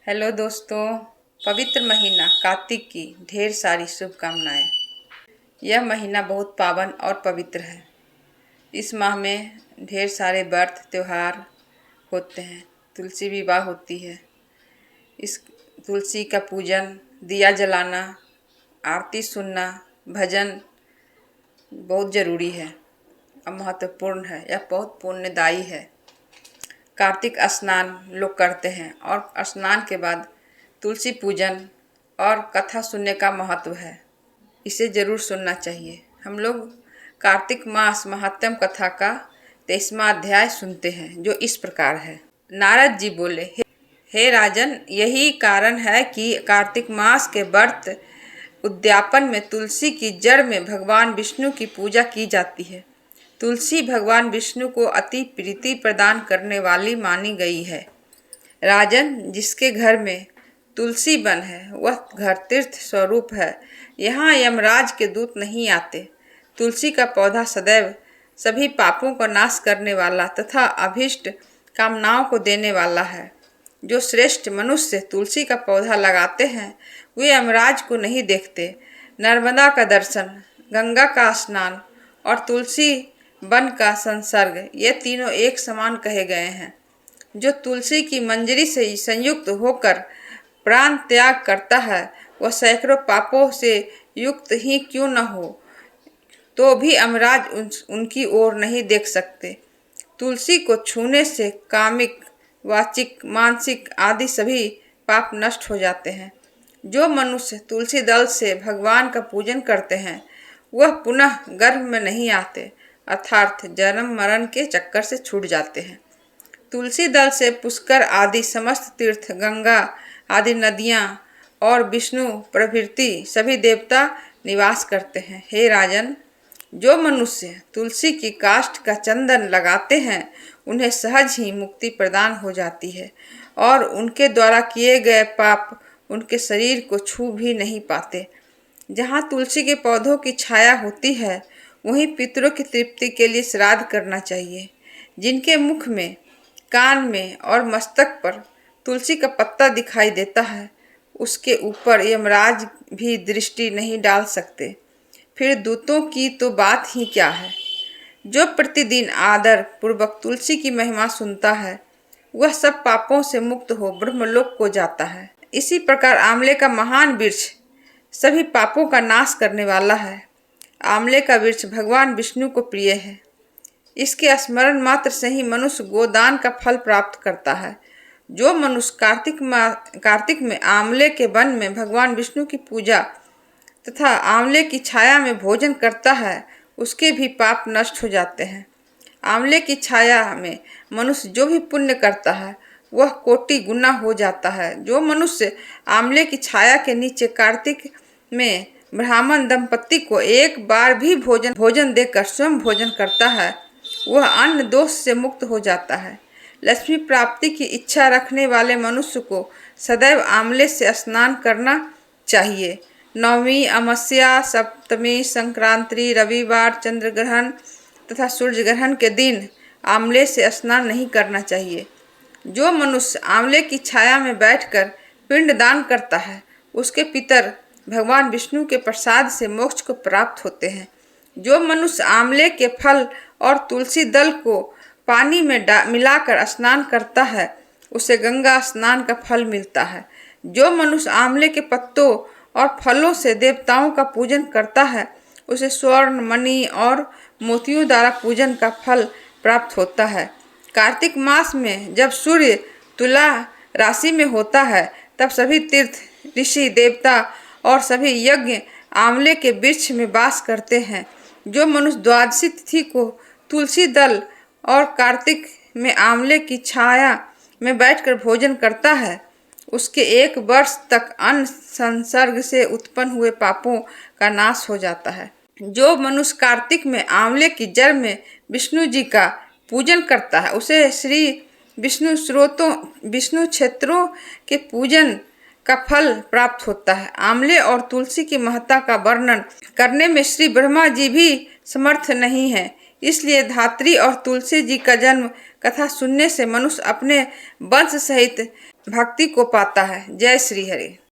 Hello दोस्तों, पवित्र महीना कार्तिक की ढेर सारी शुभकामनाएं। यह महीना बहुत पावन और पवित्र है। इस माह में ढेर सारे व्रत त्योहार होते हैं। तुलसी विवाह होती है। इस तुलसी का पूजन, दिया जलाना, आरती सुनना, भजन बहुत ज़रूरी है और महत्वपूर्ण है। यह बहुत पुण्यदायी है। कार्तिक स्नान लोग करते हैं और स्नान के बाद तुलसी पूजन और कथा सुनने का महत्व है। इसे जरूर सुनना चाहिए। हम लोग कार्तिक मास महात्म कथा का 23वां अध्याय सुनते हैं, जो इस प्रकार है। नारद जी बोले, हे राजन, यही कारण है कि कार्तिक मास के व्रत उद्यापन में तुलसी की जड़ में भगवान विष्णु की पूजा की जाती है। तुलसी भगवान विष्णु को अति प्रीति प्रदान करने वाली मानी गई है। राजन, जिसके घर में तुलसी वन है वह घर तीर्थ स्वरूप है। यहाँ यमराज के दूत नहीं आते। तुलसी का पौधा सदैव सभी पापों का नाश करने वाला तथा अभीष्ट कामनाओं को देने वाला है। जो श्रेष्ठ मनुष्य तुलसी का पौधा लगाते हैं वे यमराज को नहीं देखते। नर्मदा का दर्शन, गंगा का स्नान और तुलसी वन का संसर्ग, ये तीनों एक समान कहे गए हैं। जो तुलसी की मंजरी से संयुक्त होकर प्राण त्याग करता है वह सैकड़ों पापों से युक्त ही क्यों न हो, तो भी यमराज उनकी ओर नहीं देख सकते। तुलसी को छूने से कामिक, वाचिक, मानसिक आदि सभी पाप नष्ट हो जाते हैं। जो मनुष्य तुलसी दल से भगवान का पूजन करते हैं वह पुनः गर्भ में नहीं आते, अर्थात जन्म मरण के चक्कर से छूट जाते हैं। तुलसी दल से पुष्कर आदि समस्त तीर्थ, गंगा आदि नदियाँ और विष्णु प्रभृति सभी देवता निवास करते हैं। हे राजन, जो मनुष्य तुलसी की काष्ठ का चंदन लगाते हैं उन्हें सहज ही मुक्ति प्रदान हो जाती है और उनके द्वारा किए गए पाप उनके शरीर को छू भी नहीं पाते। जहाँ तुलसी के पौधों की छाया होती है वहीं पितरों की तृप्ति के लिए श्राद्ध करना चाहिए। जिनके मुख में, कान में और मस्तक पर तुलसी का पत्ता दिखाई देता है उसके ऊपर यमराज भी दृष्टि नहीं डाल सकते। फिर दूतों की तो बात ही क्या है। जो प्रतिदिन आदर पूर्वक तुलसी की महिमा सुनता है वह सब पापों से मुक्त हो ब्रह्मलोक को जाता है। इसी प्रकार आंवले का महान वृक्ष सभी पापों का नाश करने वाला है। आंवले का वृक्ष भगवान विष्णु को प्रिय है। इसके स्मरण मात्र से ही मनुष्य गोदान का फल प्राप्त करता है। जो मनुष्य कार्तिक में आंवले के वन में भगवान विष्णु की पूजा तथा आंवले की छाया में भोजन करता है उसके भी पाप नष्ट हो जाते हैं। आंवले की छाया में मनुष्य जो भी पुण्य करता है वह कोटि गुना हो जाता है। जो मनुष्य आंवले की छाया के नीचे कार्तिक में ब्राह्मण दंपति को एक बार भी भोजन देकर स्वयं भोजन करता है वह अन्न दोष से मुक्त हो जाता है। लक्ष्मी प्राप्ति की इच्छा रखने वाले मनुष्य को सदैव आंवले से स्नान करना चाहिए। नवमी, अमावस्या, सप्तमी, संक्रांति, रविवार, चंद्र ग्रहण तथा सूर्य ग्रहण के दिन आंवले से स्नान नहीं करना चाहिए। जो मनुष्य आंवले की छाया में बैठकर पिंड दान करता है उसके पितर भगवान विष्णु के प्रसाद से मोक्ष को प्राप्त होते हैं। जो मनुष्य आंवले के फल और तुलसी दल को पानी में मिलाकर स्नान करता है उसे गंगा स्नान का फल मिलता है। जो मनुष्य आंवले के पत्तों और फलों से देवताओं का पूजन करता है उसे स्वर्ण, मणि और मोतियों द्वारा पूजन का फल प्राप्त होता है। कार्तिक मास में जब सूर्य तुला राशि में होता है तब सभी तीर्थ, ऋषि, देवता और सभी यज्ञ आंवले के वृक्ष में वास करते हैं। जो मनुष्य द्वादशी तिथि को तुलसी दल और कार्तिक में आंवले की छाया में बैठकर भोजन करता है उसके 1 वर्ष तक अन्न संसर्ग से उत्पन्न हुए पापों का नाश हो जाता है। जो मनुष्य कार्तिक में आंवले की जड़ में विष्णु जी का पूजन करता है उसे श्री विष्णु क्षेत्रों के पूजन का फल प्राप्त होता है। आंवले और तुलसी की महत्ता का वर्णन करने में श्री ब्रह्मा जी भी समर्थ नहीं है। इसलिए धात्री और तुलसी जी का जन्म कथा सुनने से मनुष्य अपने वंश सहित भक्ति को पाता है। जय श्री हरि।